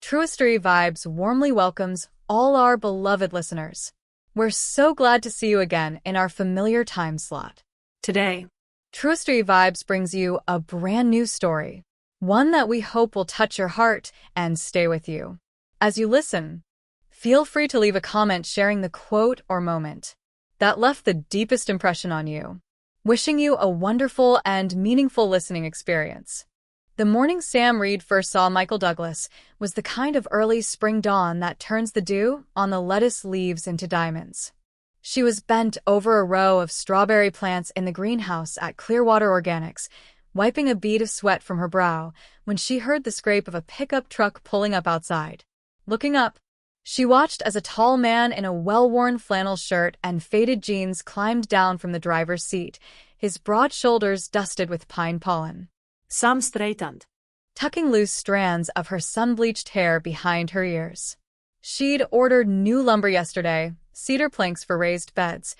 TrueStory Vibes warmly welcomes all our beloved listeners. We're so glad to see you again in our familiar time slot. Today, TrueStory Vibes brings you a brand new story, one that we hope will touch your heart and stay with you. As you listen, feel free to leave a comment sharing the quote or moment that left the deepest impression on you. Wishing you a wonderful and meaningful listening experience. The morning Sam Reid first saw Michael Douglas was the kind of early spring dawn that turns the dew on the lettuce leaves into diamonds. She was bent over a row of strawberry plants in the greenhouse at Clearwater Organics, wiping a bead of sweat from her brow when she heard the scrape of a pickup truck pulling up outside. Looking up, she watched as a tall man in a well-worn flannel shirt and faded jeans climbed down from the driver's seat, his broad shoulders dusted with pine pollen. Sam straightened, tucking loose strands of her sun-bleached hair behind her ears. She'd ordered new lumber yesterday, cedar planks for raised beds,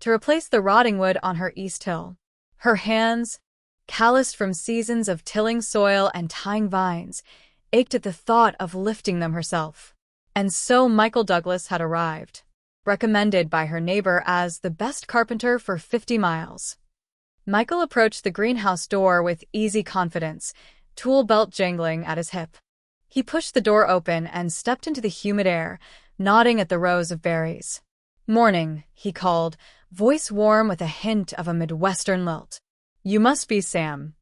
to replace the rotting wood on her east hill. Her hands, calloused from seasons of tilling soil and tying vines, ached at the thought of lifting them herself. And so Michael Douglas had arrived, recommended by her neighbor as the best carpenter for 50 miles. Michael approached the greenhouse door with easy confidence, tool belt jangling at his hip. He pushed the door open and stepped into the humid air, nodding at the rows of berries. "Morning," he called, voice warm with a hint of a Midwestern lilt. "You must be Sam."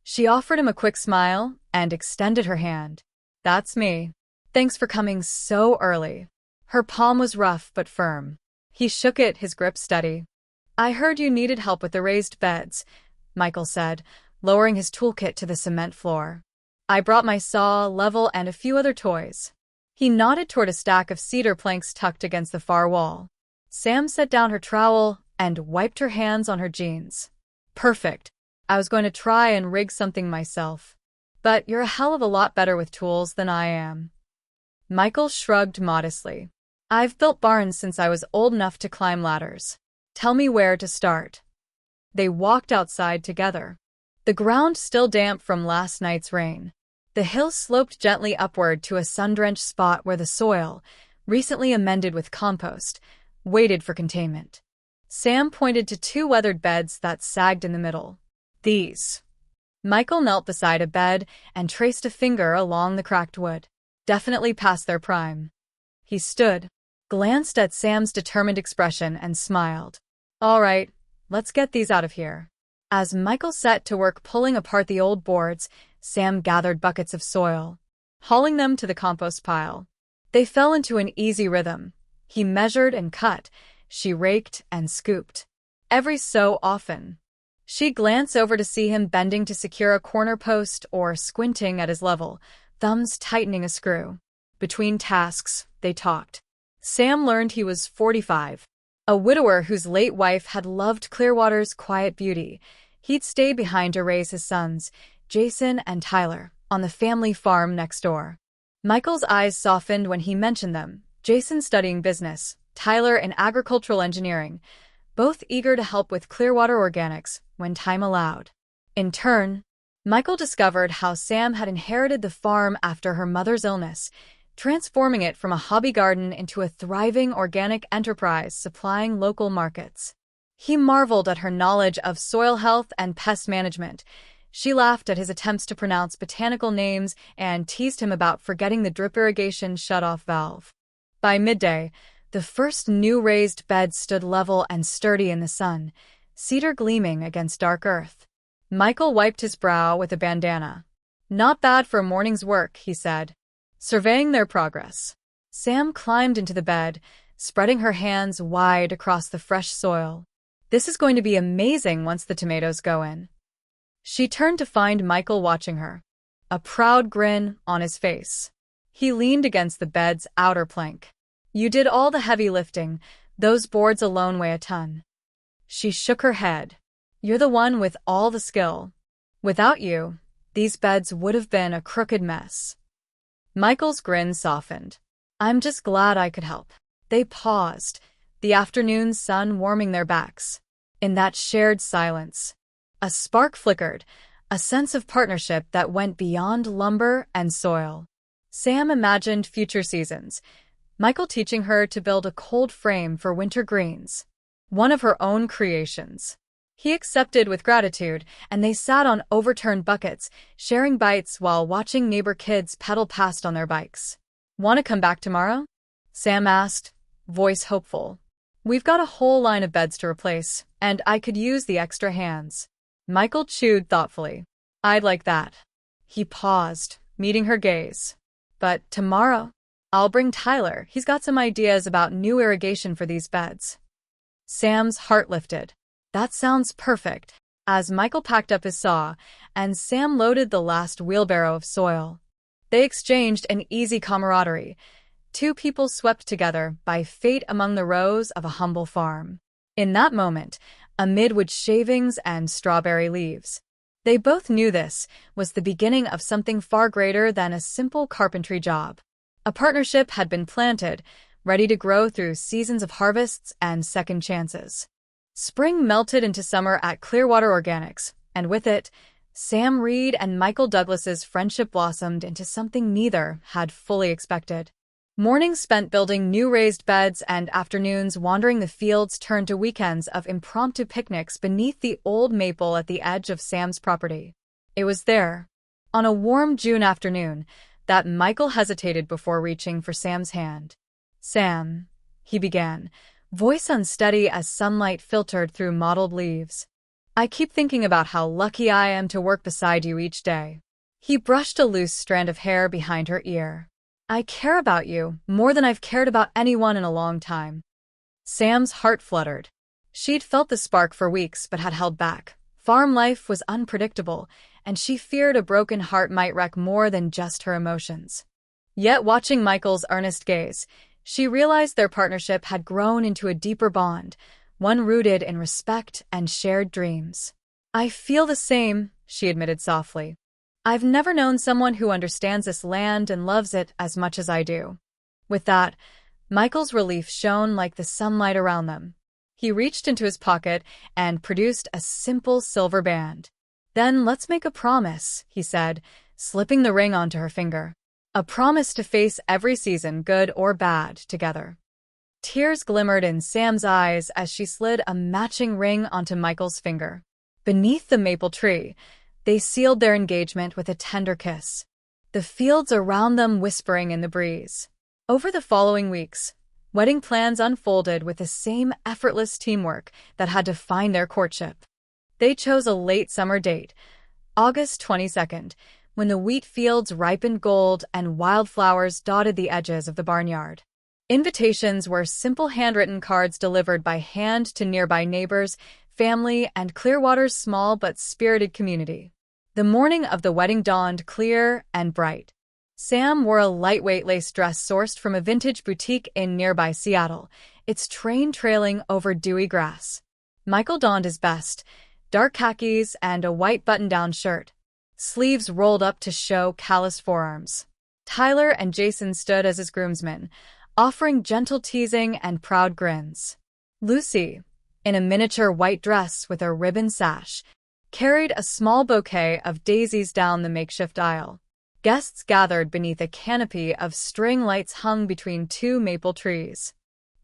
She offered him a quick smile and extended her hand. "That's me. Thanks for coming so early." Her palm was rough but firm. He shook it, his grip steady. "I heard you needed help with the raised beds," Michael said, lowering his toolkit to the cement floor. "I brought my saw, level, and a few other toys." He nodded toward a stack of cedar planks tucked against the far wall. Sam set down her trowel and wiped her hands on her jeans. "Perfect. I was going to try and rig something myself. But you're a hell of a lot better with tools than I am." Michael shrugged modestly. "I've built barns since I was old enough to climb ladders. Tell me where to start." They walked outside together. The ground still damp from last night's rain. The hill sloped gently upward to a sun-drenched spot where the soil, recently amended with compost, waited for containment. Sam pointed to two weathered beds that sagged in the middle. "These." Michael knelt beside a bed and traced a finger along the cracked wood. "Definitely past their prime." He stood, glanced at Sam's determined expression, and smiled. "All right, let's get these out of here." As Michael set to work pulling apart the old boards, Sam gathered buckets of soil, hauling them to the compost pile. They fell into an easy rhythm. He measured and cut, she raked and scooped. Every so often, she'd glance over to see him bending to secure a corner post or squinting at his level, thumbs tightening a screw. Between tasks, they talked. Sam learned he was 45. A widower whose late wife had loved Clearwater's quiet beauty. He'd stayed behind to raise his sons, Jason and Tyler, on the family farm next door. Michael's eyes softened when he mentioned them, Jason studying business, Tyler in agricultural engineering, both eager to help with Clearwater Organics when time allowed. In turn, Michael discovered how Sam had inherited the farm after her mother's illness, transforming it from a hobby garden into a thriving organic enterprise supplying local markets. He marveled at her knowledge of soil health and pest management. She laughed at his attempts to pronounce botanical names and teased him about forgetting the drip irrigation shutoff valve. By midday, the first new raised bed stood level and sturdy in the sun, cedar gleaming against dark earth. Michael wiped his brow with a bandana. "Not bad for a morning's work," he said, surveying their progress. Sam climbed into the bed, spreading her hands wide across the fresh soil. "This is going to be amazing once the tomatoes go in." She turned to find Michael watching her, a proud grin on his face. He leaned against the bed's outer plank. "You did all the heavy lifting. Those boards alone weigh a ton." She shook her head. "You're the one with all the skill. Without you, these beds would have been a crooked mess." Michael's grin softened. "I'm just glad I could help." They paused, the afternoon sun warming their backs. In that shared silence, a spark flickered, a sense of partnership that went beyond lumber and soil. Sam imagined future seasons, Michael teaching her to build a cold frame for winter greens, one of her own creations. He accepted with gratitude, and they sat on overturned buckets, sharing bites while watching neighbor kids pedal past on their bikes. "Want to come back tomorrow?" Sam asked, voice hopeful. "We've got a whole line of beds to replace, and I could use the extra hands." Michael chewed thoughtfully. "I'd like that." He paused, meeting her gaze. "But tomorrow? I'll bring Tyler. He's got some ideas about new irrigation for these beds." Sam's heart lifted. "That sounds perfect." As Michael packed up his saw, and Sam loaded the last wheelbarrow of soil, they exchanged an easy camaraderie, two people swept together by fate among the rows of a humble farm. In that moment, amid wood shavings and strawberry leaves, they both knew this was the beginning of something far greater than a simple carpentry job. A partnership had been planted, ready to grow through seasons of harvests and second chances. Spring melted into summer at Clearwater Organics, and with it, Sam Reid and Michael Douglas's friendship blossomed into something neither had fully expected. Mornings spent building new raised beds and afternoons wandering the fields turned to weekends of impromptu picnics beneath the old maple at the edge of Sam's property. It was there, on a warm June afternoon, that Michael hesitated before reaching for Sam's hand. "Sam," he began, voice unsteady as sunlight filtered through mottled leaves. "I keep thinking about how lucky I am to work beside you each day." He brushed a loose strand of hair behind her ear. "I care about you more than I've cared about anyone in a long time." Sam's heart fluttered. She'd felt the spark for weeks but had held back. Farm life was unpredictable, and she feared a broken heart might wreck more than just her emotions. Yet watching Michael's earnest gaze, she realized their partnership had grown into a deeper bond, one rooted in respect and shared dreams. "I feel the same," she admitted softly. "I've never known someone who understands this land and loves it as much as I do." With that, Michael's relief shone like the sunlight around them. He reached into his pocket and produced a simple silver band. "Then let's make a promise," he said, slipping the ring onto her finger. "A promise to face every season, good or bad, together." Tears glimmered in Sam's eyes as she slid a matching ring onto Michael's finger. Beneath the maple tree, they sealed their engagement with a tender kiss, the fields around them whispering in the breeze. Over the following weeks, wedding plans unfolded with the same effortless teamwork that had defined their courtship. They chose a late summer date, August 22nd, when the wheat fields ripened gold and wildflowers dotted the edges of the barnyard. Invitations were simple handwritten cards delivered by hand to nearby neighbors, family, and Clearwater's small but spirited community. The morning of the wedding dawned clear and bright. Sam wore a lightweight lace dress sourced from a vintage boutique in nearby Seattle, its train trailing over dewy grass. Michael donned his best, dark khakis and a white button-down shirt, sleeves rolled up to show calloused forearms. Tyler and Jason stood as his groomsmen, offering gentle teasing and proud grins. Lucy, in a miniature white dress with a ribbon sash, carried a small bouquet of daisies down the makeshift aisle. Guests gathered beneath a canopy of string lights hung between two maple trees.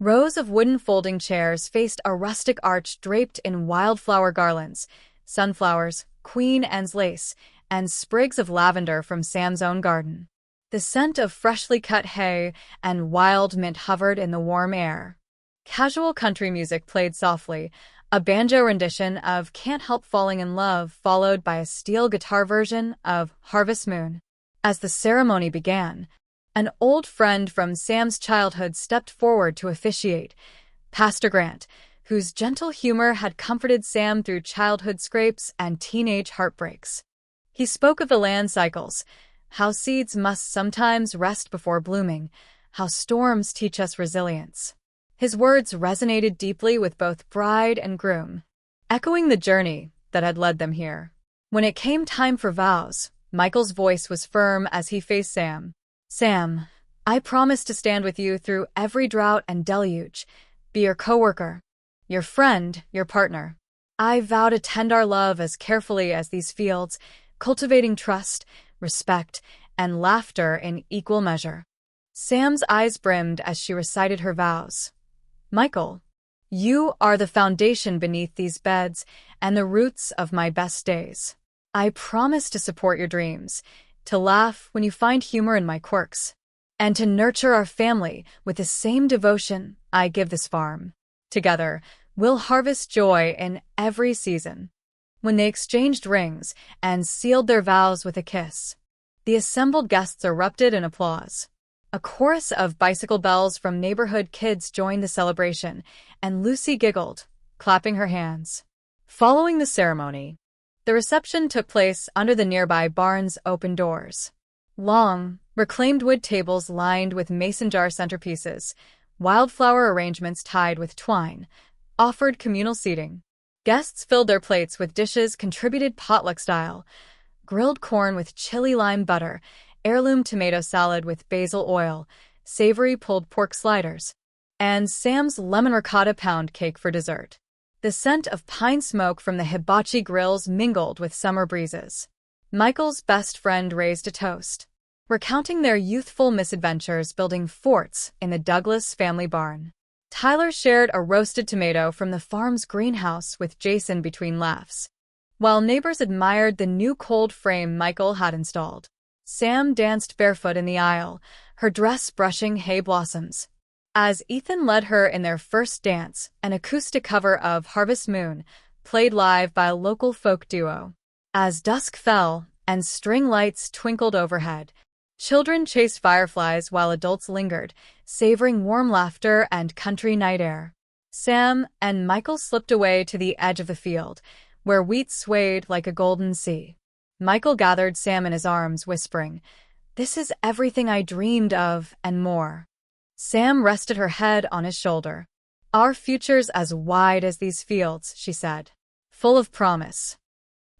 Rows of wooden folding chairs faced a rustic arch draped in wildflower garlands, sunflowers, Queen Anne's lace, and sprigs of lavender from Sam's own garden. The scent of freshly cut hay and wild mint hovered in the warm air. Casual country music played softly, a banjo rendition of Can't Help Falling in Love followed by a steel guitar version of Harvest Moon. As the ceremony began, an old friend from Sam's childhood stepped forward to officiate, Pastor Grant, whose gentle humor had comforted Sam through childhood scrapes and teenage heartbreaks. He spoke of the land cycles, how seeds must sometimes rest before blooming, how storms teach us resilience. His words resonated deeply with both bride and groom, echoing the journey that had led them here. When it came time for vows, Michael's voice was firm as he faced Sam. "Sam, I promise to stand with you through every drought and deluge, be your coworker, your friend, your partner. I vow to tend our love as carefully as these fields, cultivating trust, respect, and laughter in equal measure. Sam's eyes brimmed as she recited her vows. Michael, you are the foundation beneath these beds and the roots of my best days. I promise to support your dreams, to laugh when you find humor in my quirks, and to nurture our family with the same devotion I give this farm. Together, we'll harvest joy in every season. When they exchanged rings and sealed their vows with a kiss, the assembled guests erupted in applause. A chorus of bicycle bells from neighborhood kids joined the celebration, and Lucy giggled, clapping her hands. Following the ceremony, the reception took place under the nearby barn's open doors. Long, reclaimed wood tables lined with mason jar centerpieces, wildflower arrangements tied with twine, offered communal seating. Guests filled their plates with dishes contributed potluck style: grilled corn with chili lime butter, heirloom tomato salad with basil oil, savory pulled pork sliders, and Sam's lemon ricotta pound cake for dessert. The scent of pine smoke from the hibachi grills mingled with summer breezes. Michael's best friend raised a toast, recounting their youthful misadventures building forts in the Douglas family barn. Tyler shared a roasted tomato from the farm's greenhouse with Jason between laughs, while neighbors admired the new cold frame Michael had installed. Sam danced barefoot in the aisle, her dress brushing hay blossoms. As Ethan led her in their first dance, an acoustic cover of Harvest Moon played live by a local folk duo. As dusk fell and string lights twinkled overhead, children chased fireflies while adults lingered, savoring warm laughter and country night air. Sam and Michael slipped away to the edge of the field, where wheat swayed like a golden sea. Michael gathered Sam in his arms, whispering, "This is everything I dreamed of and more." Sam rested her head on his shoulder. "Our future's as wide as these fields," she said, full of promise.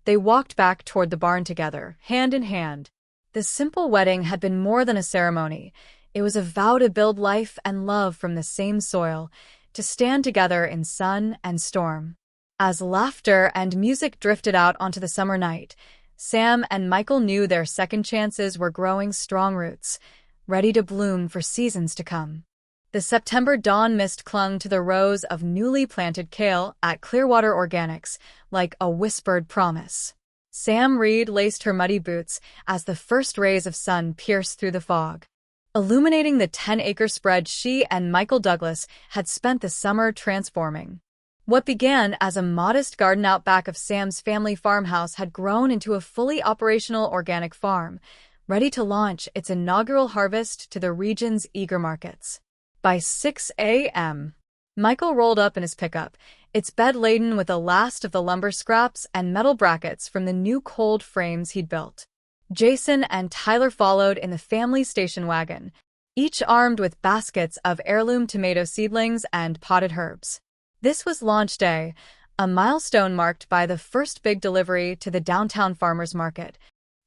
They walked back toward the barn together, hand in hand. The simple wedding had been more than a ceremony. It was a vow to build life and love from the same soil, to stand together in sun and storm. As laughter and music drifted out onto the summer night, Sam and Michael knew their second chances were growing strong roots, ready to bloom for seasons to come. The September dawn mist clung to the rows of newly planted kale at Clearwater Organics like a whispered promise. Sam Reid laced her muddy boots as the first rays of sun pierced through the fog, illuminating the 10-acre spread she and Michael Douglas had spent the summer transforming. What began as a modest garden out back of Sam's family farmhouse had grown into a fully operational organic farm, ready to launch its inaugural harvest to the region's eager markets. By 6 a.m., Michael rolled up in his pickup, its bed laden with the last of the lumber scraps and metal brackets from the new cold frames he'd built. Jason and Tyler followed in the family station wagon, each armed with baskets of heirloom tomato seedlings and potted herbs. This was launch day, a milestone marked by the first big delivery to the downtown farmers market,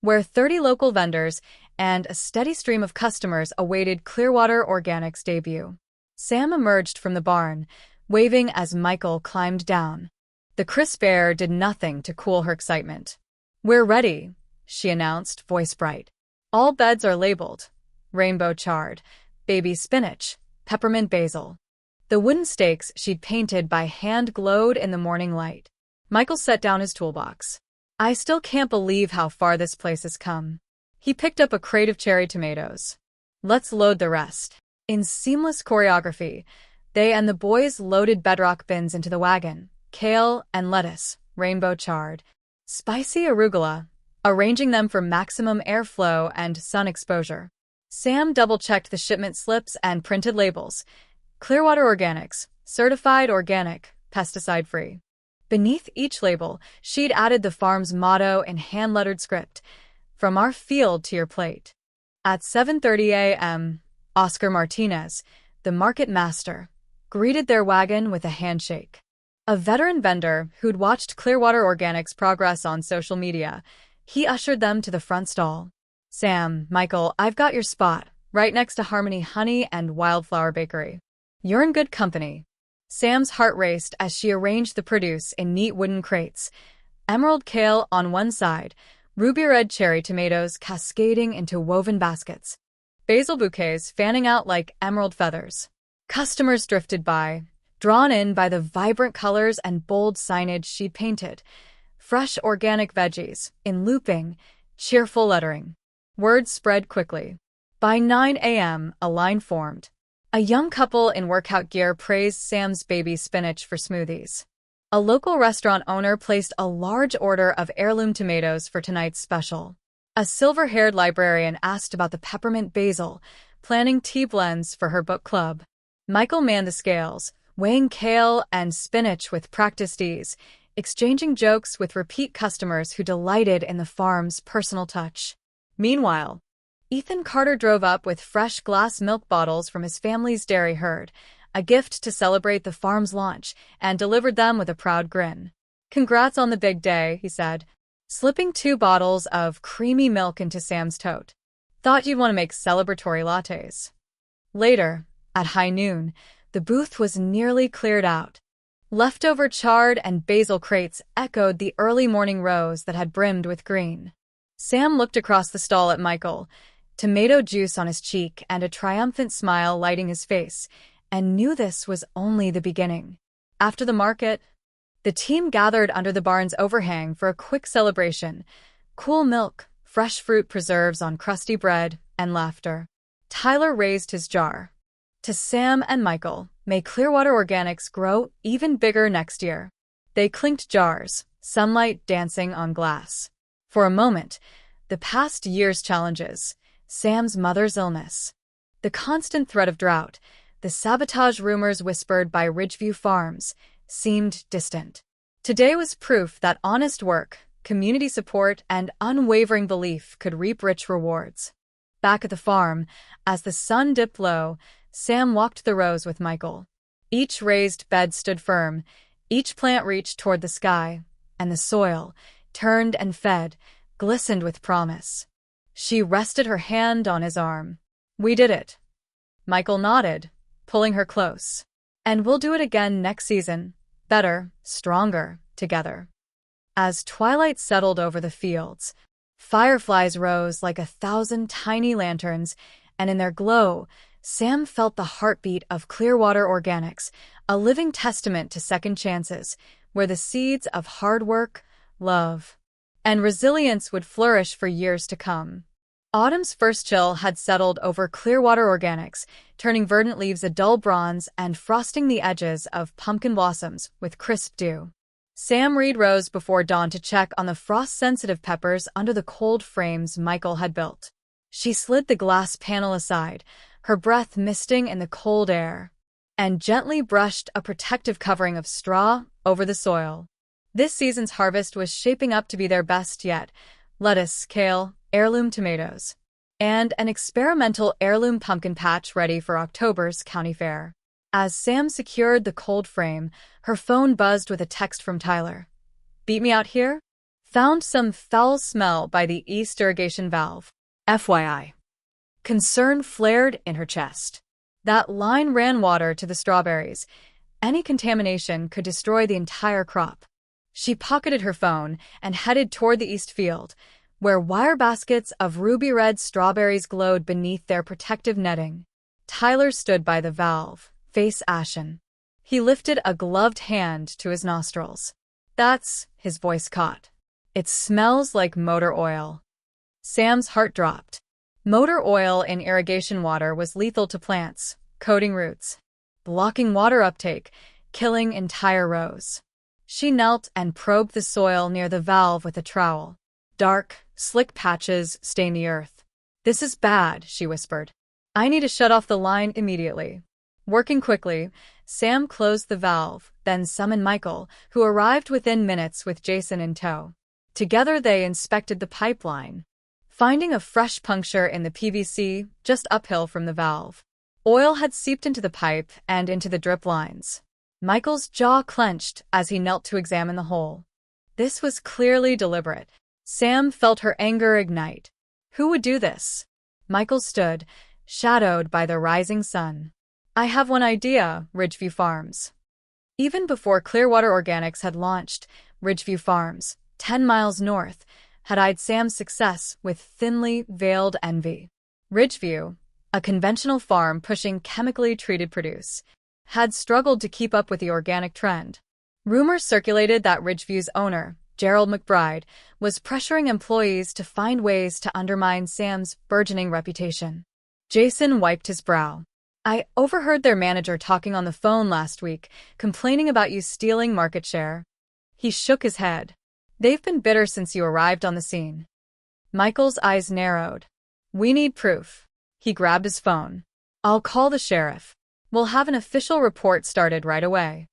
where 30 local vendors and a steady stream of customers awaited Clearwater Organics' debut. Sam emerged from the barn, waving as Michael climbed down. The crisp air did nothing to cool her excitement. "We're ready," she announced, voice bright. "All beds are labeled: rainbow chard, baby spinach, peppermint basil." The wooden stakes she'd painted by hand glowed in the morning light. Michael set down his toolbox. "I still can't believe how far this place has come." He picked up a crate of cherry tomatoes. "Let's load the rest." In seamless choreography, they and the boys loaded bedrock bins into the wagon: kale and lettuce, rainbow chard, spicy arugula, arranging them for maximum airflow and sun exposure. Sam double-checked the shipment slips and printed labels: Clearwater Organics, certified organic, pesticide-free. Beneath each label, she'd added the farm's motto in hand-lettered script: "From our field to your plate." At 7:30 a.m., Oscar Martinez, the market master, greeted their wagon with a handshake. A veteran vendor who'd watched Clearwater Organics' progress on social media, he ushered them to the front stall. "Sam, Michael, I've got your spot, right next to Harmony Honey and Wildflower Bakery. You're in good company." Sam's heart raced as she arranged the produce in neat wooden crates: emerald kale on one side, ruby red cherry tomatoes cascading into woven baskets, basil bouquets fanning out like emerald feathers. Customers drifted by, drawn in by the vibrant colors and bold signage she'd painted. Fresh organic veggies, in looping, cheerful lettering. Word spread quickly. By 9 a.m., a line formed. A young couple in workout gear praised Sam's baby spinach for smoothies. A local restaurant owner placed a large order of heirloom tomatoes for tonight's special. A silver-haired librarian asked about the peppermint basil, planning tea blends for her book club. Michael manned the scales, weighing kale and spinach with practiced ease, exchanging jokes with repeat customers who delighted in the farm's personal touch. Meanwhile, Ethan Carter drove up with fresh glass milk bottles from his family's dairy herd, a gift to celebrate the farm's launch, and delivered them with a proud grin. "Congrats on the big day," he said, slipping 2 bottles of creamy milk into Sam's tote. "Thought you'd want to make celebratory lattes." Later, at high noon, the booth was nearly cleared out. Leftover chard and basil crates echoed the early morning rows that had brimmed with green. Sam looked across the stall at Michael, tomato juice on his cheek and a triumphant smile lighting his face, and knew this was only the beginning. After the market, the team gathered under the barn's overhang for a quick celebration. Cool milk, fresh fruit preserves on crusty bread, and laughter. Tyler raised his jar. "To Sam and Michael, may Clearwater Organics grow even bigger next year." They clinked jars, sunlight dancing on glass. For a moment, the past year's challenges, Sam's mother's illness, the constant threat of drought, the sabotage rumors whispered by Ridgeview Farms, seemed distant. Today was proof that honest work, community support, and unwavering belief could reap rich rewards. Back at the farm, as the sun dipped low, Sam walked the rows with Michael. Each raised bed stood firm, each plant reached toward the sky, and the soil, turned and fed, glistened with promise. She rested her hand on his arm. "We did it." Michael nodded, pulling her close. "And we'll do it again next season. Better, stronger, together." As twilight settled over the fields, fireflies rose like 1,000 tiny lanterns, and in their glow, Sam felt the heartbeat of Clearwater Organics, a living testament to second chances, where the seeds of hard work, love, and resilience would flourish for years to come. Autumn's first chill had settled over Clearwater Organics, turning verdant leaves a dull bronze and frosting the edges of pumpkin blossoms with crisp dew. Sam Reid rose before dawn to check on the frost-sensitive peppers under the cold frames Michael had built. She slid the glass panel aside, her breath misting in the cold air, and gently brushed a protective covering of straw over the soil. This season's harvest was shaping up to be their best yet: lettuce, kale, heirloom tomatoes, and an experimental heirloom pumpkin patch ready for October's county fair. As Sam secured the cold frame, her phone buzzed with a text from Tyler. "Beat me out here? Found some foul smell by the east irrigation valve. FYI." Concern flared in her chest. That line ran water to the strawberries. Any contamination could destroy the entire crop. She pocketed her phone and headed toward the east field, where wire baskets of ruby-red strawberries glowed beneath their protective netting. Tyler stood by the valve, face ashen. He lifted a gloved hand to his nostrils. "That's," his voice caught. "It smells like motor oil." Sam's heart dropped. Motor oil in irrigation water was lethal to plants, coating roots, blocking water uptake, killing entire rows. She knelt and probed the soil near the valve with a trowel. Dark, slick patches stained the earth. "This is bad," she whispered. "I need to shut off the line immediately." Working quickly, Sam closed the valve, then summoned Michael, who arrived within minutes with Jason in tow. Together they inspected the pipeline, finding a fresh puncture in the PVC just uphill from the valve. Oil had seeped into the pipe and into the drip lines. Michael's jaw clenched as he knelt to examine the hole. This was clearly deliberate. Sam felt her anger ignite. Who would do this? Michael stood, shadowed by the rising sun. "I have one idea, Ridgeview Farms." Even before Clearwater Organics had launched, Ridgeview Farms, 10 miles north, had eyed Sam's success with thinly veiled envy. Ridgeview, a conventional farm pushing chemically treated produce, had struggled to keep up with the organic trend. Rumors circulated that Ridgeview's owner, Gerald McBride, was pressuring employees to find ways to undermine Sam's burgeoning reputation. Jason wiped his brow. I overheard their manager talking on the phone last week, complaining about you stealing market share. He shook his head. They've been bitter since you arrived on the scene. Michael's eyes narrowed. We need proof. He grabbed his phone. I'll call the sheriff. We'll have an official report started right away.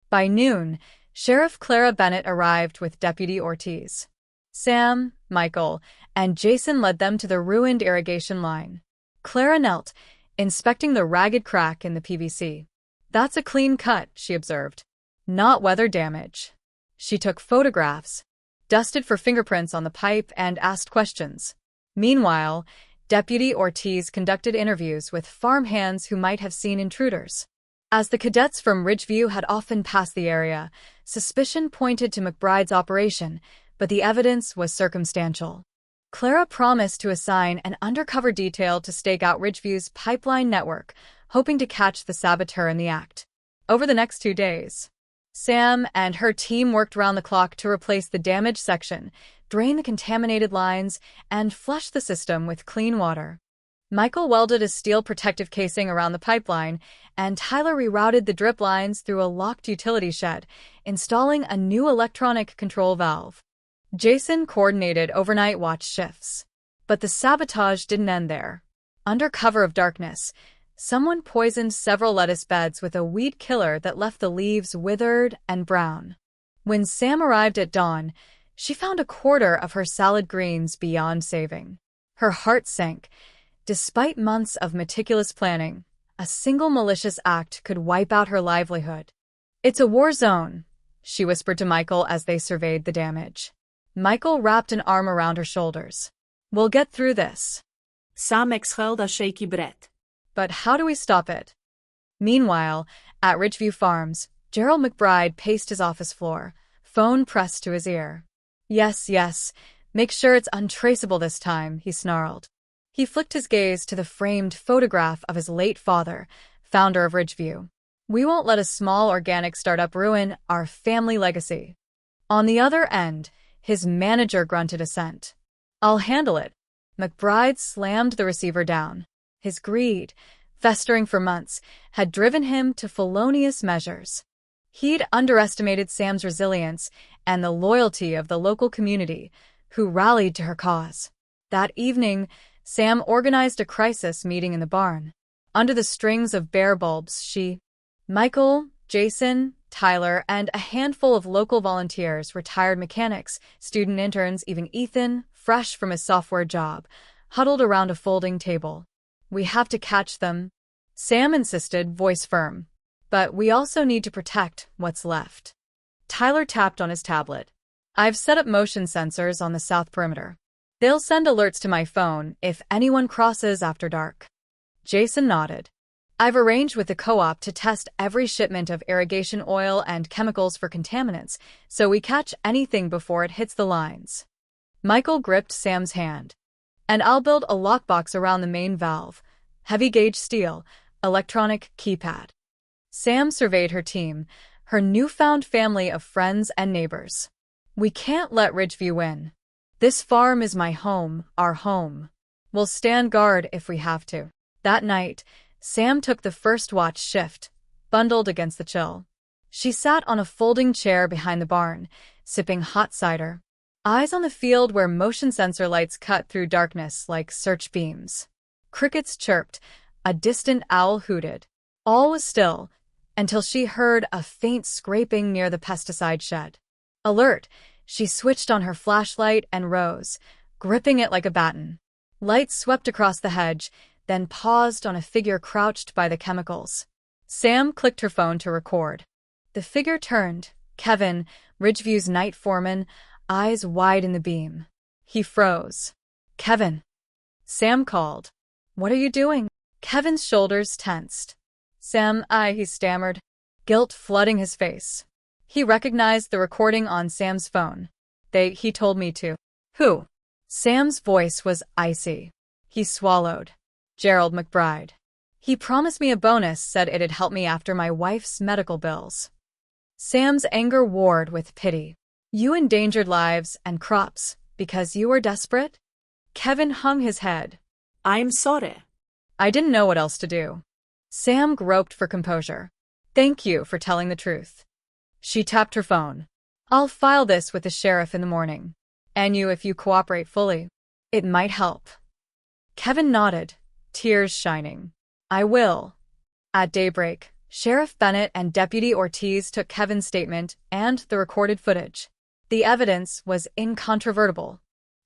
By noon, Sheriff Clara Bennett arrived with Deputy Ortiz. Sam, Michael, and Jason led them to the ruined irrigation line. Clara knelt, inspecting the ragged crack in the PVC. That's a clean cut, she observed. Not weather damage. She took photographs, dusted for fingerprints on the pipe, and asked questions. Meanwhile, Deputy Ortiz conducted interviews with farmhands who might have seen intruders. As the cadets from Ridgeview had often passed the area, suspicion pointed to McBride's operation, but the evidence was circumstantial. Clara promised to assign an undercover detail to stake out Ridgeview's pipeline network, hoping to catch the saboteur in the act. Over the next 2 days, Sam and her team worked round the clock to replace the damaged section, drain the contaminated lines, and flush the system with clean water. Michael welded a steel protective casing around the pipeline, and Tyler rerouted the drip lines through a locked utility shed, installing a new electronic control valve. Jason coordinated overnight watch shifts. But the sabotage didn't end there. Under cover of darkness, someone poisoned several lettuce beds with a weed killer that left the leaves withered and brown. When Sam arrived at dawn, she found a quarter of her salad greens beyond saving. Her heart sank. Despite months of meticulous planning, a single malicious act could wipe out her livelihood. It's a war zone, she whispered to Michael as they surveyed the damage. Michael wrapped an arm around her shoulders. We'll get through this. Sam exhaled a shaky breath. But how do we stop it? Meanwhile, at Ridgeview Farms, Gerald McBride paced his office floor, phone pressed to his ear. Yes, make sure it's untraceable this time, he snarled. He flicked his gaze to the framed photograph of his late father, founder of Ridgeview. We won't let a small organic startup ruin our family legacy. On the other end, his manager grunted assent. I'll handle it. McBride slammed the receiver down. His greed, festering for months, had driven him to felonious measures. He'd underestimated Sam's resilience and the loyalty of the local community, who rallied to her cause. That evening, Sam organized a crisis meeting in the barn. Under the strings of bare bulbs, Michael, Jason, Tyler, and a handful of local volunteers, retired mechanics, student interns, even Ethan, fresh from his software job, huddled around a folding table. We have to catch them, Sam insisted, voice firm. But we also need to protect what's left. Tyler tapped on his tablet. I've set up motion sensors on the south perimeter. They'll send alerts to my phone if anyone crosses after dark. Jason nodded. I've arranged with the co-op to test every shipment of irrigation oil and chemicals for contaminants, so we catch anything before it hits the lines. Michael gripped Sam's hand. And I'll build a lockbox around the main valve. Heavy-gauge steel, electronic keypad. Sam surveyed her team, her newfound family of friends and neighbors. We can't let Ridgeview win. This farm is my home, our home. We'll stand guard if we have to. That night, Sam took the first watch shift, bundled against the chill. She sat on a folding chair behind the barn, sipping hot cider, eyes on the field where motion sensor lights cut through darkness like search beams. Crickets chirped, a distant owl hooted. All was still, until she heard a faint scraping near the pesticide shed. Alert, she switched on her flashlight and rose, gripping it like a baton. Light swept across the hedge, then paused on a figure crouched by the chemicals. Sam clicked her phone to record. The figure turned, Kevin, Ridgeview's night foreman, eyes wide in the beam. He froze. Kevin. Sam called. What are you doing? Kevin's shoulders tensed. Sam, he stammered, guilt flooding his face. He recognized the recording on Sam's phone. He told me to. Who? Sam's voice was icy. He swallowed. Gerald McBride. He promised me a bonus, said it'd help me after my wife's medical bills. Sam's anger warred with pity. You endangered lives and crops because you were desperate? Kevin hung his head. I'm sorry. I didn't know what else to do. Sam groped for composure. Thank you for telling the truth. She tapped her phone. I'll file this with the sheriff in the morning. And you if you cooperate fully. It might help. Kevin nodded, tears shining. I will. At daybreak, Sheriff Bennett and Deputy Ortiz took Kevin's statement and the recorded footage. The evidence was incontrovertible.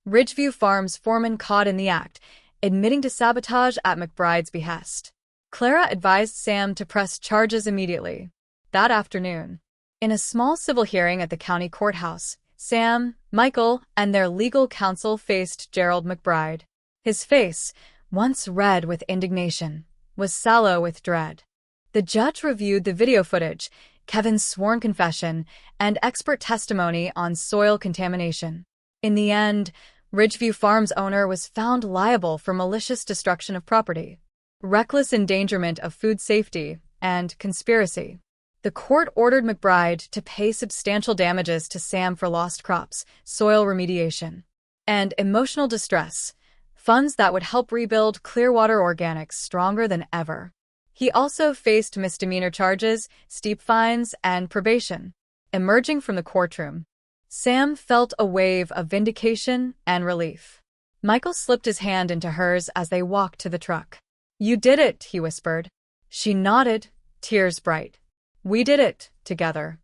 Ridgeview Farms foreman caught in the act, admitting to sabotage at McBride's behest. Clara advised Sam to press charges immediately. That afternoon, in a small civil hearing at the county courthouse, Sam, Michael, and their legal counsel faced Gerald McBride. His face, once red with indignation, was sallow with dread. The judge reviewed the video footage, Kevin's sworn confession, and expert testimony on soil contamination. In the end, Ridgeview Farms owner was found liable for malicious destruction of property, reckless endangerment of food safety, and conspiracy. The court ordered McBride to pay substantial damages to Sam for lost crops, soil remediation, and emotional distress, funds that would help rebuild Clearwater Organics stronger than ever. He also faced misdemeanor charges, steep fines, and probation. Emerging from the courtroom, Sam felt a wave of vindication and relief. Michael slipped his hand into hers as they walked to the truck. You did it, he whispered. She nodded, tears bright. We did it, together.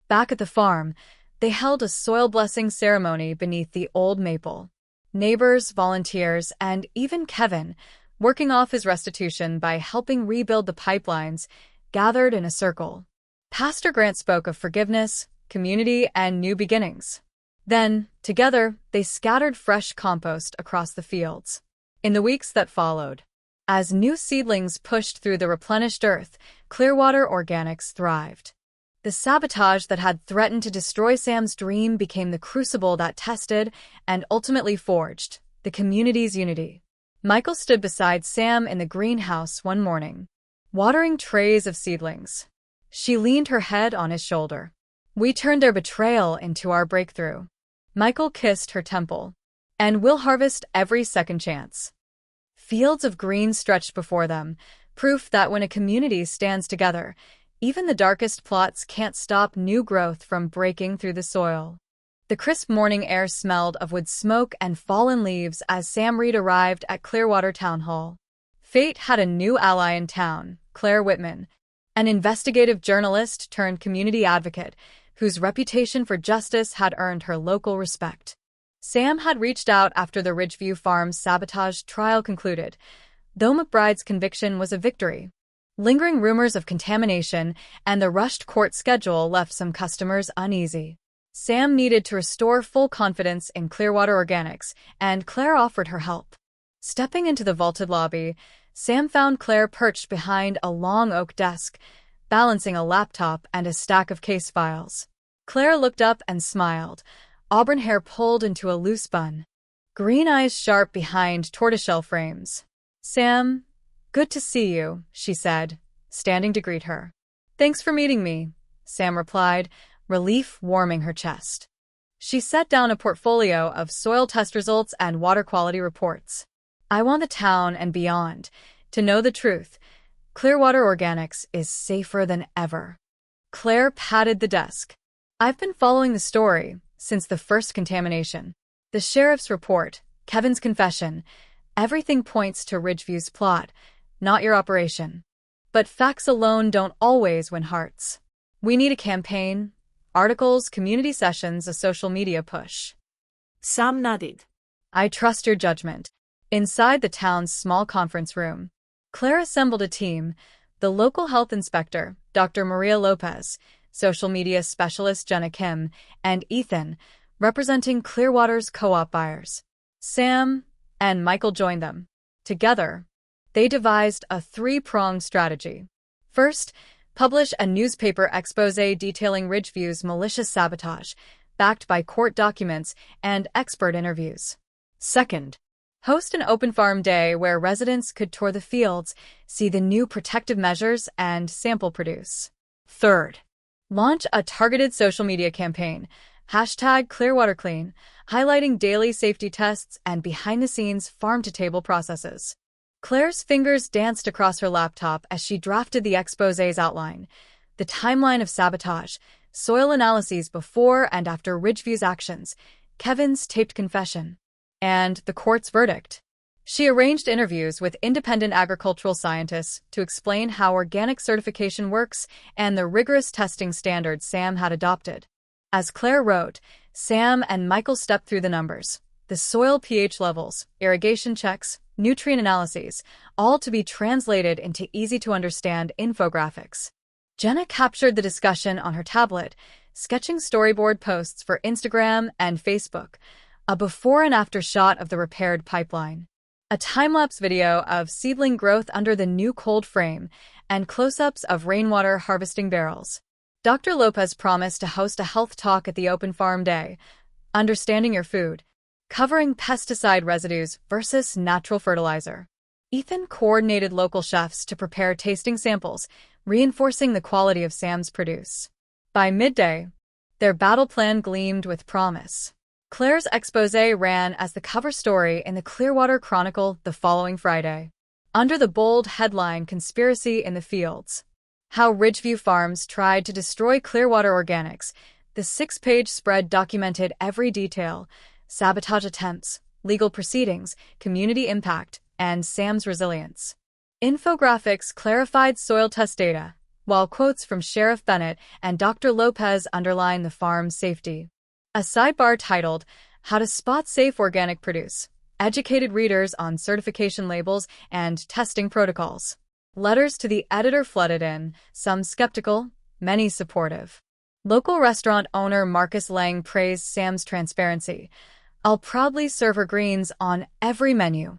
Back at the farm, they held a soil blessing ceremony beneath the old maple. Neighbors, volunteers, and even Kevin, working off his restitution by helping rebuild the pipelines, gathered in a circle. Pastor Grant spoke of forgiveness, community, and new beginnings. Then, together, they scattered fresh compost across the fields. In the weeks that followed, as new seedlings pushed through the replenished earth, Clearwater Organics thrived. The sabotage that had threatened to destroy Sam's dream became the crucible that tested and ultimately forged the community's unity. Michael stood beside Sam in the greenhouse one morning, watering trays of seedlings. She leaned her head on his shoulder. We turned their betrayal into our breakthrough. Michael kissed her temple. And we'll harvest every second chance. Fields of green stretched before them, proof that when a community stands together, even the darkest plots can't stop new growth from breaking through the soil. The crisp morning air smelled of wood smoke and fallen leaves as Sam Reid arrived at Clearwater Town Hall. Fate had a new ally in town, Claire Whitman, an investigative journalist turned community advocate whose reputation for justice had earned her local respect. Sam had reached out after the Ridgeview Farms sabotage trial concluded, though McBride's conviction was a victory. Lingering rumors of contamination and the rushed court schedule left some customers uneasy. Sam needed to restore full confidence in Clearwater Organics, and Claire offered her help. Stepping into the vaulted lobby, Sam found Claire perched behind a long oak desk, balancing a laptop and a stack of case files. Claire looked up and smiled, auburn hair pulled into a loose bun, green eyes sharp behind tortoiseshell frames. Sam, good to see you, she said, standing to greet her. Thanks for meeting me, Sam replied, relief warming her chest. She set down a portfolio of soil test results and water quality reports. I want the town and beyond to know the truth. Clearwater Organics is safer than ever. Claire patted the desk. I've been following the story since the first contamination. The sheriff's report, Kevin's confession, everything points to Ridgeview's plot, not your operation. But facts alone don't always win hearts. We need a campaign, articles, community sessions, a social media push. Sam nodded. I trust your judgment. Inside the town's small conference room, Claire assembled a team, the local health inspector, Dr. Maria Lopez, social media specialist Jenna Kim, and Ethan, representing Clearwater's co-op buyers. Sam and Michael joined them. Together, they devised a three-pronged strategy. First, publish a newspaper expose detailing Ridgeview's malicious sabotage, backed by court documents and expert interviews. Second, host an open farm day where residents could tour the fields, see the new protective measures, and sample produce. Third, launch a targeted social media campaign, #ClearwaterClean, highlighting daily safety tests and behind-the-scenes farm-to-table processes. Claire's fingers danced across her laptop as she drafted the exposé's outline, the timeline of sabotage, soil analyses before and after Ridgeview's actions, Kevin's taped confession, and the court's verdict. She arranged interviews with independent agricultural scientists to explain how organic certification works and the rigorous testing standards Sam had adopted. As Claire wrote, Sam and Michael stepped through the numbers, the soil pH levels, irrigation checks, nutrient analyses, all to be translated into easy-to-understand infographics. Jenna captured the discussion on her tablet, sketching storyboard posts for Instagram and Facebook, a before and after shot of the repaired pipeline, a time-lapse video of seedling growth under the new cold frame, and close-ups of rainwater harvesting barrels. Dr. Lopez promised to host a health talk at the open farm day, Understanding Your Food, covering pesticide residues versus natural fertilizer. Ethan coordinated local chefs to prepare tasting samples, reinforcing the quality of Sam's produce. By midday, their battle plan gleamed with promise. Claire's exposé ran as the cover story in the Clearwater Chronicle the following Friday. Under the bold headline Conspiracy in the Fields, How Ridgeview Farms Tried to Destroy Clearwater Organics, the 6-page spread documented every detail: sabotage attempts, legal proceedings, community impact, and Sam's resilience. Infographics clarified soil test data, while quotes from Sheriff Bennett and Dr. Lopez underline the farm's safety. A sidebar titled, How to Spot Safe Organic Produce, educated readers on certification labels and testing protocols. Letters to the editor flooded in, some skeptical, many supportive. Local restaurant owner Marcus Lang praised Sam's transparency. I'll proudly serve her greens on every menu.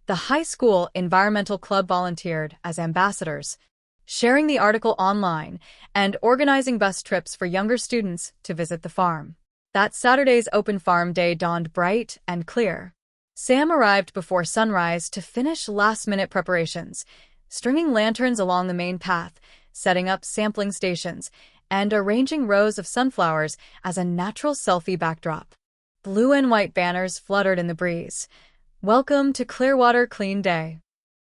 The high school environmental club volunteered as ambassadors, sharing the article online and organizing bus trips for younger students to visit the farm. That Saturday's open farm day dawned bright and clear. Sam arrived before sunrise to finish last-minute preparations, stringing lanterns along the main path, setting up sampling stations, and arranging rows of sunflowers as a natural selfie backdrop. Blue and white banners fluttered in the breeze. Welcome to Clearwater Clean Day.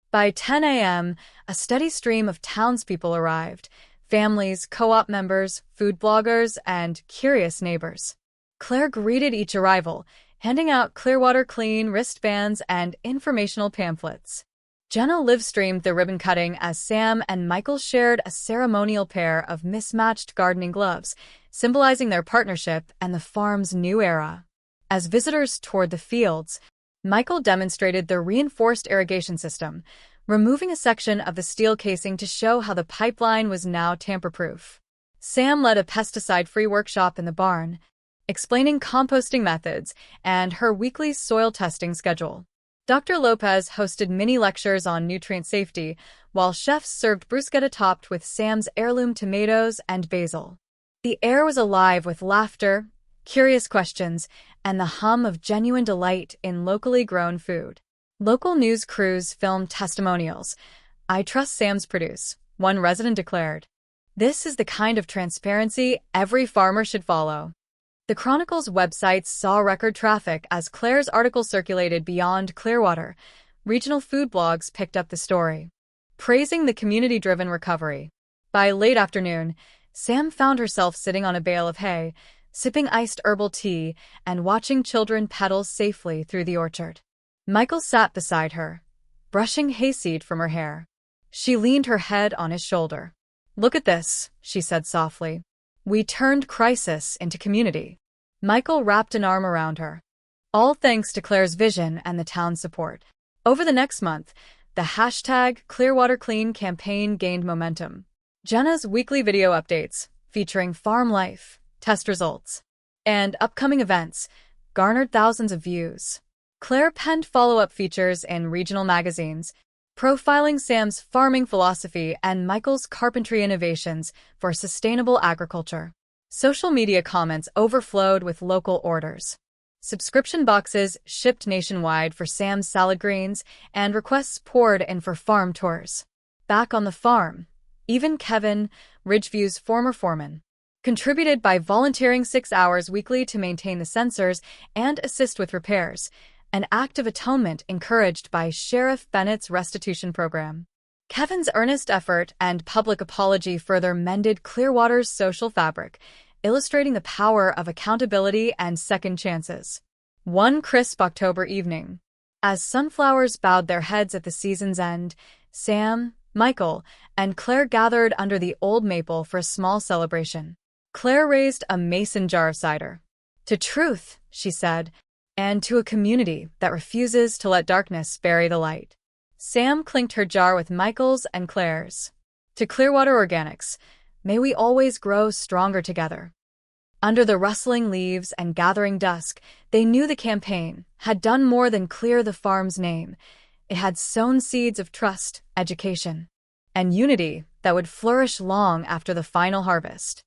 By 10 a.m., a steady stream of townspeople arrived: families, co-op members, food bloggers, and curious neighbors. Claire greeted each arrival, handing out Clearwater Clean wristbands and informational pamphlets. Jenna live-streamed the ribbon-cutting as Sam and Michael shared a ceremonial pair of mismatched gardening gloves, symbolizing their partnership and the farm's new era. As visitors toured the fields, Michael demonstrated the reinforced irrigation system, removing a section of the steel casing to show how the pipeline was now tamper-proof. Sam led a pesticide-free workshop in the barn, explaining composting methods and her weekly soil testing schedule. Dr. Lopez hosted mini lectures on nutrient safety, while chefs served bruschetta topped with Sam's heirloom tomatoes and basil. The air was alive with laughter, curious questions, and the hum of genuine delight in locally grown food. Local news crews filmed testimonials. I trust Sam's produce, one resident declared. This is the kind of transparency every farmer should follow. The Chronicle's website saw record traffic as Claire's article circulated beyond Clearwater. Regional food blogs picked up the story, praising the community-driven recovery. By late afternoon, Sam found herself sitting on a bale of hay, sipping iced herbal tea and watching children pedal safely through the orchard. Michael sat beside her, brushing hayseed from her hair. She leaned her head on his shoulder. Look at this, she said softly. We turned crisis into community. Michael wrapped an arm around her. All thanks to Claire's vision and the town's support. Over the next month, the #ClearwaterClean campaign gained momentum. Jenna's weekly video updates, featuring farm life, test results, and upcoming events, garnered thousands of views. Claire penned follow-up features in regional magazines, profiling Sam's farming philosophy and Michael's carpentry innovations for sustainable agriculture. Social media comments overflowed with local orders. Subscription boxes shipped nationwide for Sam's salad greens, and requests poured in for farm tours. Back on the farm, even Kevin, Ridgeview's former foreman, contributed by volunteering 6 hours weekly to maintain the sensors and assist with repairs, an act of atonement encouraged by Sheriff Bennett's restitution program. Kevin's earnest effort and public apology further mended Clearwater's social fabric, illustrating the power of accountability and second chances. One crisp October evening, as sunflowers bowed their heads at the season's end, Sam, Michael, and Claire gathered under the old maple for a small celebration. Claire raised a mason jar of cider. "To truth," she said, "and to a community that refuses to let darkness bury the light." Sam clinked her jar with Michael's and Claire's. "To Clearwater Organics, may we always grow stronger together." Under the rustling leaves and gathering dusk, they knew the campaign had done more than clear the farm's name. It had sown seeds of trust, education, and unity that would flourish long after the final harvest.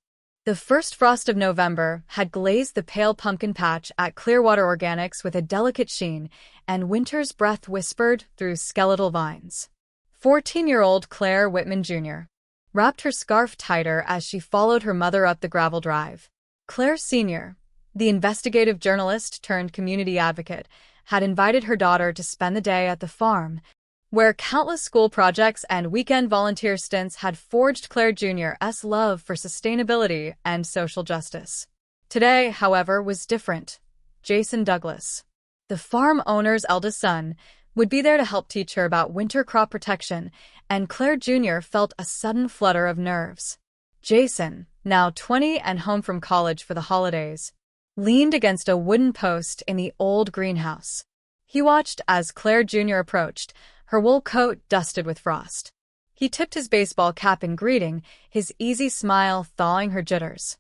The first frost of November had glazed the pale pumpkin patch at Clearwater Organics with a delicate sheen, and winter's breath whispered through skeletal vines. 14-year-old Claire Whitman Jr. wrapped her scarf tighter as she followed her mother up the gravel drive. Claire Sr., the investigative journalist turned community advocate, had invited her daughter to spend the day at the farm, where countless school projects and weekend volunteer stints had forged Claire Jr.'s love for sustainability and social justice. Today, however, was different. Jason Douglas, the farm owner's eldest son, would be there to help teach her about winter crop protection, and Claire Jr. felt a sudden flutter of nerves. Jason, now 20 and home from college for the holidays, leaned against a wooden post in the old greenhouse. He watched as Claire Jr. approached, her wool coat dusted with frost. He tipped his baseball cap in greeting, his easy smile thawing her jitters.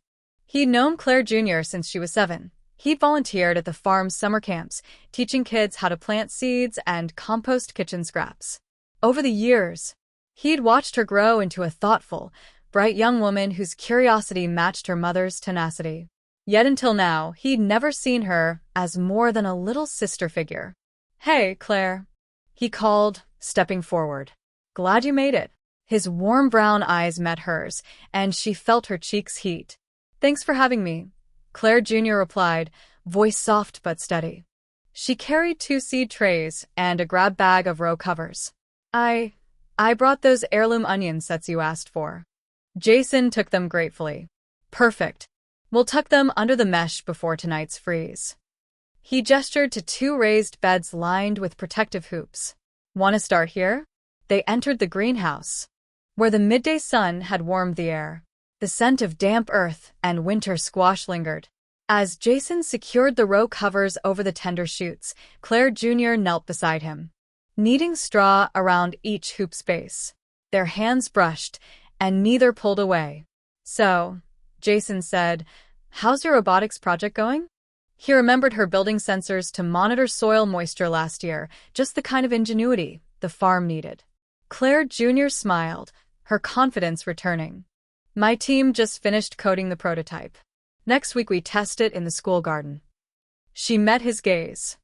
He'd known Claire Jr. since she was 7. He'd volunteered at the farm's summer camps, teaching kids how to plant seeds and compost kitchen scraps. Over the years, he'd watched her grow into a thoughtful, bright young woman whose curiosity matched her mother's tenacity. Yet until now, he'd never seen her as more than a little sister figure. "Hey, Claire," he called, stepping forward. "Glad you made it." His warm brown eyes met hers, and she felt her cheeks heat. "Thanks for having me," Claire Jr. replied, voice soft but steady. She carried 2 seed trays and a grab bag of row covers. I brought those heirloom onion sets you asked for." Jason took them gratefully. "Perfect. We'll tuck them under the mesh before tonight's freeze." He gestured to 2 raised beds lined with protective hoops. "Want to start here?" They entered the greenhouse, where the midday sun had warmed the air. The scent of damp earth and winter squash lingered. As Jason secured the row covers over the tender shoots, Claire Jr. knelt beside him, kneading straw around each hoop space. Their hands brushed, and neither pulled away. "So," Jason said, "how's your robotics project going?" He remembered her building sensors to monitor soil moisture last year, just the kind of ingenuity the farm needed. Claire Jr. smiled, her confidence returning. "My team just finished coding the prototype. Next week we test it in the school garden." She met his gaze.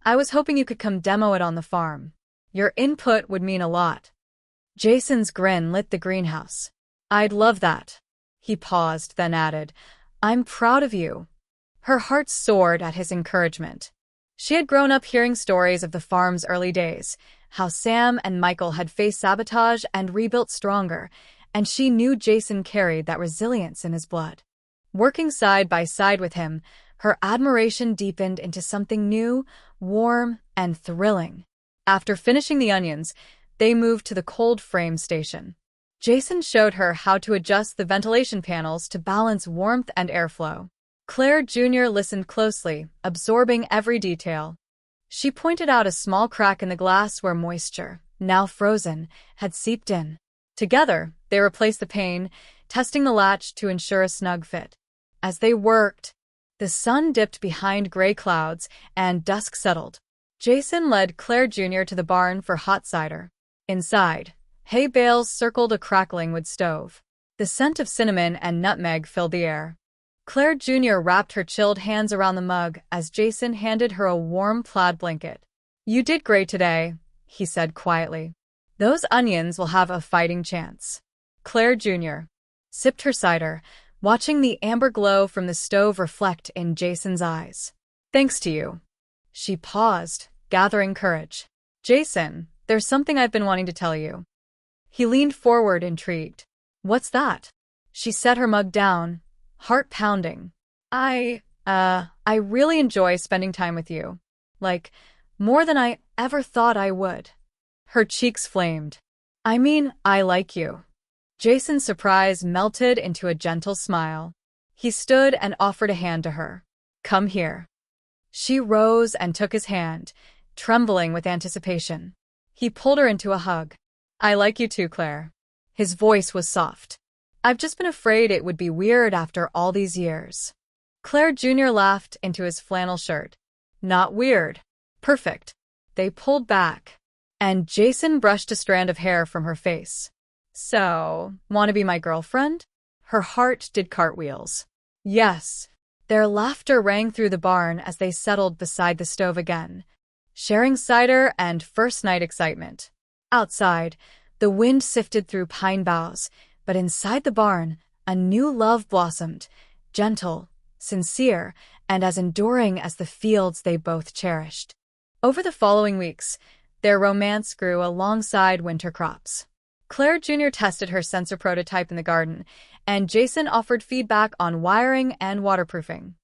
"I was hoping you could come demo it on the farm. Your input would mean a lot." Jason's grin lit the greenhouse. "I'd love that." He paused, then added, "I'm proud of you." Her heart soared at his encouragement. She had grown up hearing stories of the farm's early days, how Sam and Michael had faced sabotage and rebuilt stronger, and she knew Jason carried that resilience in his blood. Working side by side with him, her admiration deepened into something new, warm, and thrilling. After finishing the onions, they moved to the cold frame station. Jason showed her how to adjust the ventilation panels to balance warmth and airflow. Claire Jr. listened closely, absorbing every detail. She pointed out a small crack in the glass where moisture, now frozen, had seeped in. Together, they replaced the pane, testing the latch to ensure a snug fit. As they worked, the sun dipped behind gray clouds and dusk settled. Jason led Claire Jr. to the barn for hot cider. Inside, hay bales circled a crackling wood stove. The scent of cinnamon and nutmeg filled the air. Claire Jr. wrapped her chilled hands around the mug as Jason handed her a warm plaid blanket. "You did great today," he said quietly. "Those onions will have a fighting chance." Claire Jr. sipped her cider, watching the amber glow from the stove reflect in Jason's eyes. "Thanks to you." She paused, gathering courage. "Jason, there's something I've been wanting to tell you." He leaned forward, intrigued. "What's that?" She set her mug down, heart pounding. I really enjoy spending time with you. Like, more than I ever thought I would." Her cheeks flamed. "I mean, I like you." Jason's surprise melted into a gentle smile. He stood and offered a hand to her. "Come here." She rose and took his hand, trembling with anticipation. He pulled her into a hug. "I like you too, Claire." His voice was soft. "I've just been afraid it would be weird after all these years." Claire Jr. laughed into his flannel shirt. "Not weird. Perfect." They pulled back, and Jason brushed a strand of hair from her face. "So, want to be my girlfriend?" Her heart did cartwheels. "Yes." Their laughter rang through the barn as they settled beside the stove again, sharing cider and first-night excitement. Outside, the wind sifted through pine boughs, but inside the barn, a new love blossomed, gentle, sincere, and as enduring as the fields they both cherished. Over the following weeks, their romance grew alongside winter crops. Claire Jr. tested her sensor prototype in the garden, and Jason offered feedback on wiring and waterproofing.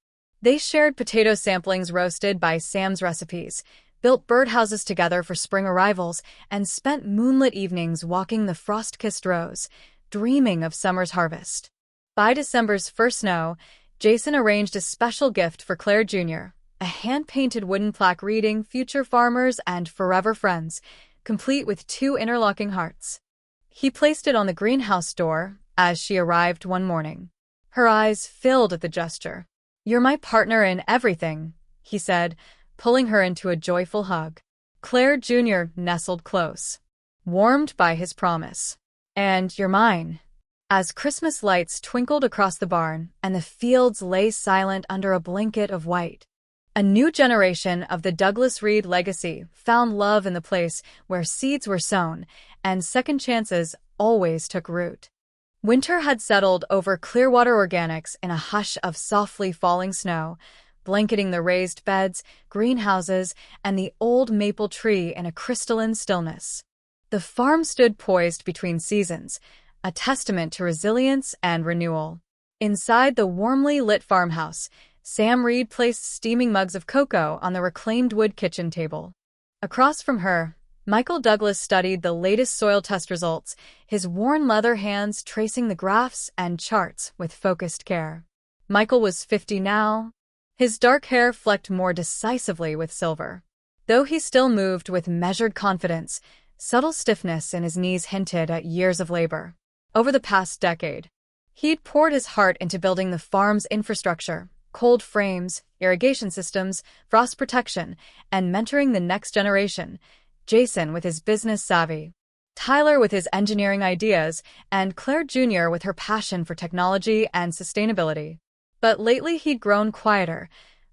They shared potato samplings roasted by Sam's recipes, built birdhouses together for spring arrivals, and spent moonlit evenings walking the frost-kissed rows, dreaming of summer's harvest. By December's first snow, Jason arranged a special gift for Claire Jr., a hand-painted wooden plaque reading "Future Farmers and Forever Friends," complete with 2 interlocking hearts. He placed it on the greenhouse door as she arrived one morning. Her eyes filled at the gesture. "You're my partner in everything," he said, pulling her into a joyful hug. Claire Jr. nestled close, warmed by his promise. "And you're mine." As Christmas lights twinkled across the barn and the fields lay silent under a blanket of white, a new generation of the Douglas Reid legacy found love in the place where seeds were sown and second chances always took root. Winter had settled over Clearwater Organics in a hush of softly falling snow, blanketing the raised beds, greenhouses, and the old maple tree in a crystalline stillness. The farm stood poised between seasons, a testament to resilience and renewal. Inside the warmly lit farmhouse, Sam Reid placed steaming mugs of cocoa on the reclaimed wood kitchen table. Across from her, Michael Douglas studied the latest soil test results, his worn leather hands tracing the graphs and charts with focused care. Michael was 50 now, his dark hair flecked more decisively with silver. Though he still moved with measured confidence, subtle stiffness in his knees hinted at years of labor. Over the past decade, he'd poured his heart into building the farm's infrastructure, cold frames, irrigation systems, frost protection, and mentoring the next generation. Jason with his business savvy, Tyler with his engineering ideas, and Claire Jr. with her passion for technology and sustainability. But lately he'd grown quieter,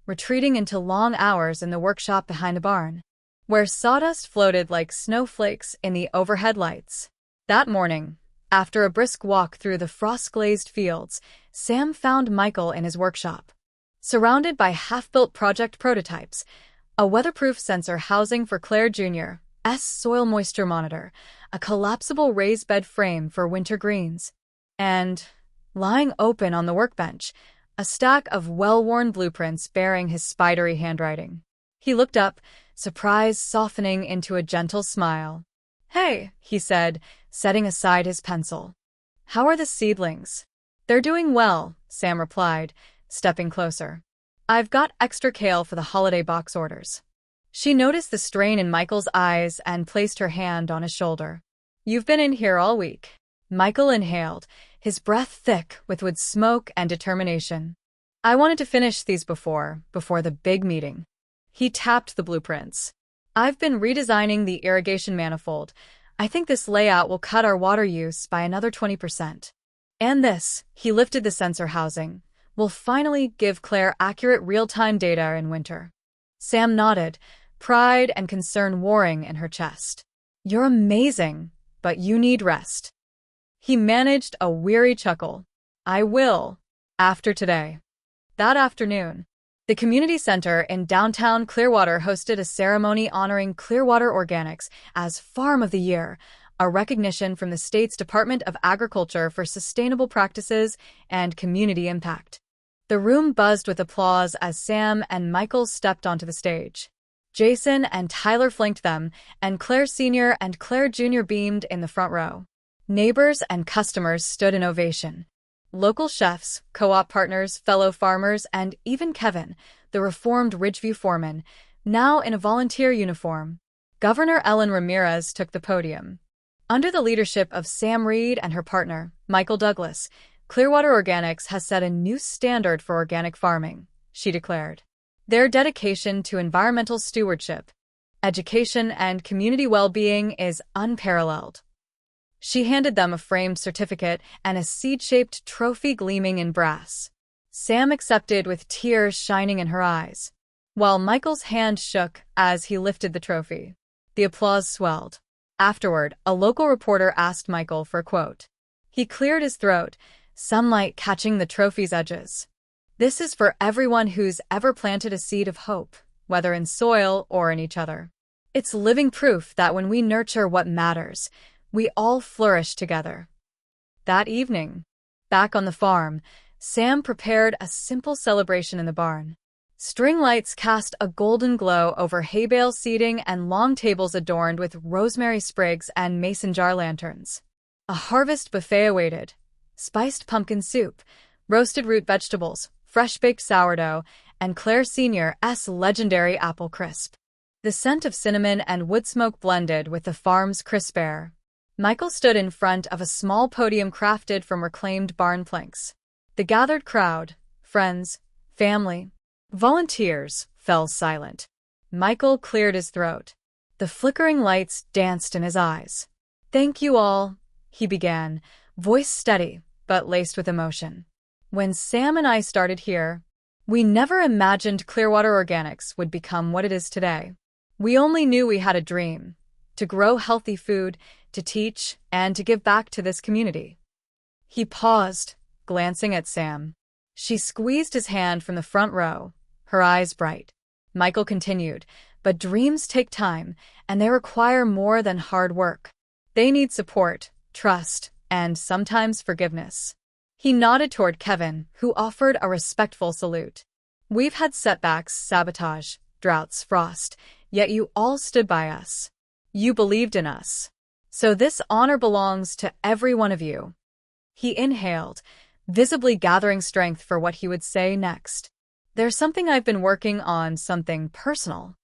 retreating into long hours in the workshop behind the barn, where sawdust floated like snowflakes in the overhead lights. That morning, after a brisk walk through the frost-glazed fields, Sam found Michael in his workshop. Surrounded by half-built project prototypes, a weatherproof sensor housing for Claire Jr.'s soil moisture monitor, a collapsible raised bed frame for winter greens, and, lying open on the workbench, a stack of well-worn blueprints bearing his spidery handwriting. He looked up, surprise softening into a gentle smile. "Hey," he said, setting aside his pencil. "How are the seedlings?" "They're doing well," Sam replied, stepping closer. "I've got extra kale for the holiday box orders." She noticed the strain in Michael's eyes and placed her hand on his shoulder. "You've been in here all week." Michael inhaled, his breath thick with wood smoke and determination. "I wanted to finish these before the big meeting." He tapped the blueprints. "I've been redesigning the irrigation manifold. I think this layout will cut our water use by another 20%. And this," he lifted the sensor housing, will finally give Claire accurate real-time data in winter. Sam nodded, pride and concern warring in her chest. You're amazing, but you need rest. He managed a weary chuckle. I will, after today. That afternoon, the community center in downtown Clearwater hosted a ceremony honoring Clearwater Organics as Farm of the Year, a recognition from the state's Department of Agriculture for sustainable practices and community impact. The room buzzed with applause as Sam and Michael stepped onto the stage. Jason and Tyler flanked them, and Claire Sr. and Claire Jr. beamed in the front row. Neighbors and customers stood in ovation. Local chefs, co-op partners, fellow farmers, and even Kevin, the reformed Ridgeview foreman, now in a volunteer uniform. Governor Ellen Ramirez took the podium. Under the leadership of Sam Reid and her partner, Michael Douglas, Clearwater Organics has set a new standard for organic farming, she declared. Their dedication to environmental stewardship, education, and community well-being is unparalleled. She handed them a framed certificate and a seed-shaped trophy gleaming in brass. Sam accepted with tears shining in her eyes, while Michael's hand shook as he lifted the trophy. The applause swelled. Afterward, a local reporter asked Michael for a quote. He cleared his throat, sunlight catching the trophy's edges. This is for everyone who's ever planted a seed of hope, whether in soil or in each other. It's living proof that when we nurture what matters, we all flourish together. That evening, back on the farm, Sam prepared a simple celebration in the barn. String lights cast a golden glow over hay bale seating and long tables adorned with rosemary sprigs and mason jar lanterns. A harvest buffet awaited. Spiced pumpkin soup, roasted root vegetables, fresh-baked sourdough, and Claire Sr.'s legendary apple crisp. The scent of cinnamon and wood smoke blended with the farm's crisp air. Michael stood in front of a small podium crafted from reclaimed barn planks. The gathered crowd, friends, family, volunteers, fell silent. Michael cleared his throat. The flickering lights danced in his eyes. Thank you all, he began, voice steady, but laced with emotion. When Sam and I started here, we never imagined Clearwater Organics would become what it is today. We only knew we had a dream, to grow healthy food, to teach, and to give back to this community. He paused, glancing at Sam. She squeezed his hand from the front row, her eyes bright. Michael continued, but dreams take time, and they require more than hard work. They need support, trust, and sometimes forgiveness. He nodded toward Kevin, who offered a respectful salute. We've had setbacks, sabotage, droughts, frost, yet you all stood by us. You believed in us. So this honor belongs to every one of you. He inhaled, visibly gathering strength for what he would say next. There's something I've been working on, something personal.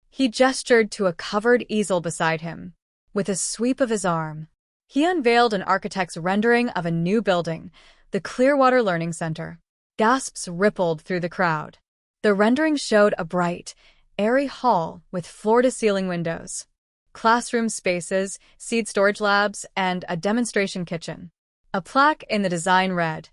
He gestured to a covered easel beside him. With a sweep of his arm, he unveiled an architect's rendering of a new building, the Clearwater Learning Center. Gasps rippled through the crowd. The rendering showed a bright, airy hall with floor-to-ceiling windows, classroom spaces, seed storage labs, and a demonstration kitchen. A plaque in the design read,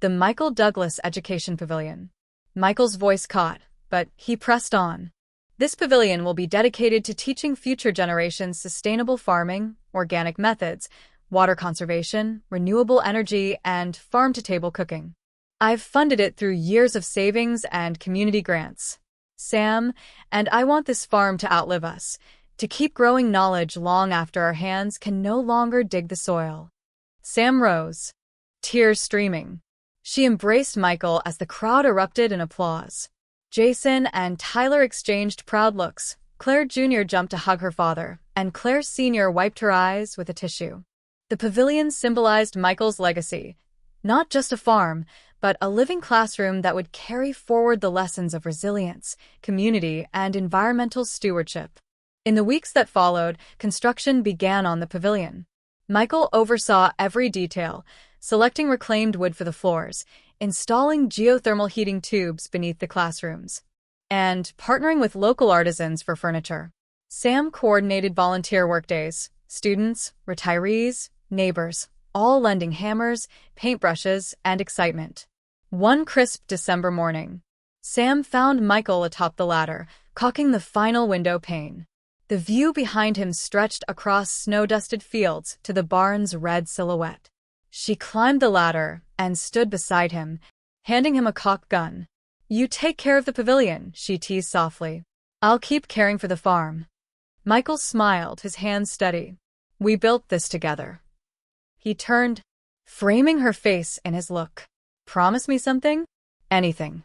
"The Michael Douglas Education Pavilion." Michael's voice caught, but he pressed on. This pavilion will be dedicated to teaching future generations sustainable farming, organic methods, water conservation, renewable energy, and farm-to-table cooking. I've funded it through years of savings and community grants. Sam, and I want this farm to outlive us, to keep growing knowledge long after our hands can no longer dig the soil. Sam rose, tears streaming. She embraced Michael as the crowd erupted in applause. Jason and Tyler exchanged proud looks. Claire Jr. jumped to hug her father, and Claire Sr. wiped her eyes with a tissue. The pavilion symbolized Michael's legacy, not just a farm, but a living classroom that would carry forward the lessons of resilience, community, and environmental stewardship. In the weeks that followed, construction began on the pavilion. Michael oversaw every detail, selecting reclaimed wood for the floors, installing geothermal heating tubes beneath the classrooms, and partnering with local artisans for furniture. Sam coordinated volunteer workdays, students, retirees, neighbors, all lending hammers, paintbrushes, and excitement. One crisp December morning, Sam found Michael atop the ladder, caulking the final window pane. The view behind him stretched across snow-dusted fields to the barn's red silhouette. She climbed the ladder and stood beside him, handing him a caulk gun. "You take care of the pavilion," she teased softly. "I'll keep caring for the farm." Michael smiled, his hands steady. "We built this together." He turned, framing her face in his look. "Promise me something?" "Anything."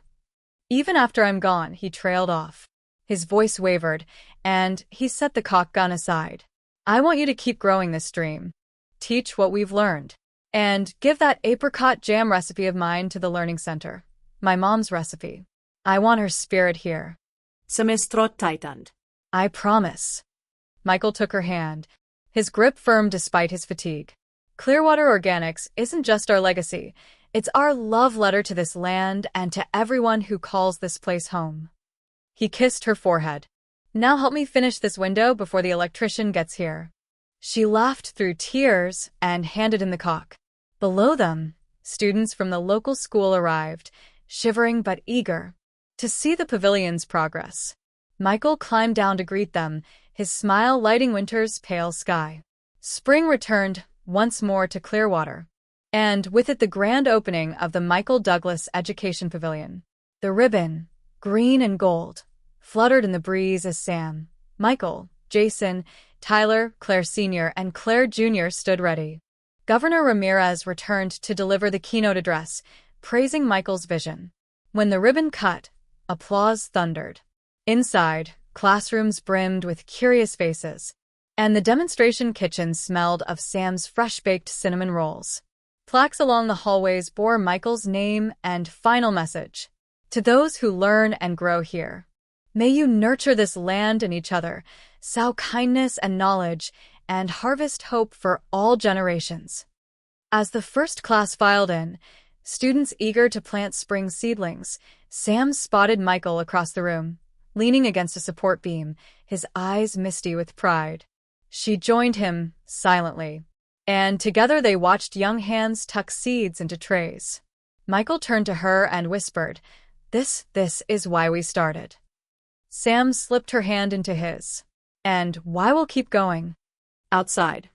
"Even after I'm gone," he trailed off. His voice wavered, and he set the caulk gun aside. "I want you to keep growing this dream. Teach what we've learned. And give that apricot jam recipe of mine to the learning center. My mom's recipe. I want her spirit here." Sam's throat tightened. "I promise." Michael took her hand, his grip firm despite his fatigue. Clearwater Organics isn't just our legacy. It's our love letter to this land and to everyone who calls this place home. He kissed her forehead. "Now help me finish this window before the electrician gets here." She laughed through tears and handed him the caulk. Below them, students from the local school arrived, shivering but eager to see the pavilion's progress. Michael climbed down to greet them, his smile lighting winter's pale sky. Spring returned once more to Clearwater, and with it the grand opening of the Michael Douglas Education Pavilion. The ribbon, green and gold, fluttered in the breeze as Sam, Michael, Jason, Tyler, Claire Sr., and Claire Jr. stood ready. Governor Ramirez returned to deliver the keynote address, praising Michael's vision. When the ribbon cut, applause thundered. Inside, classrooms brimmed with curious faces, and the demonstration kitchen smelled of Sam's fresh-baked cinnamon rolls. Plaques along the hallways bore Michael's name and final message. "To those who learn and grow here, may you nurture this land and each other, sow kindness and knowledge, and harvest hope for all generations." As the first class filed in, students eager to plant spring seedlings, Sam spotted Michael across the room, leaning against a support beam, his eyes misty with pride. She joined him silently, and together they watched young hands tuck seeds into trays. Michael turned to her and whispered, This is why we started." Sam slipped her hand into his. "And why we'll keep going." Outside,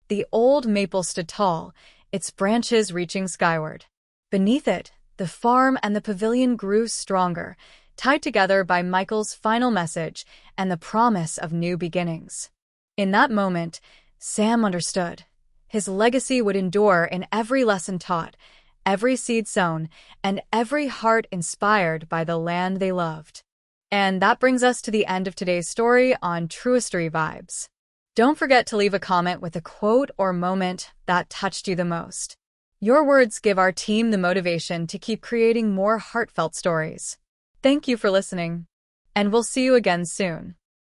the old maple stood tall, its branches reaching skyward. Beneath it, the farm and the pavilion grew stronger, tied together by Michael's final message and the promise of new beginnings. In that moment, Sam understood. His legacy would endure in every lesson taught, every seed sown, and every heart inspired by the land they loved. And that brings us to the end of today's story on TrueStory Vibes. Don't forget to leave a comment with a quote or moment that touched you the most. Your words give our team the motivation to keep creating more heartfelt stories. Thank you for listening, and we'll see you again soon.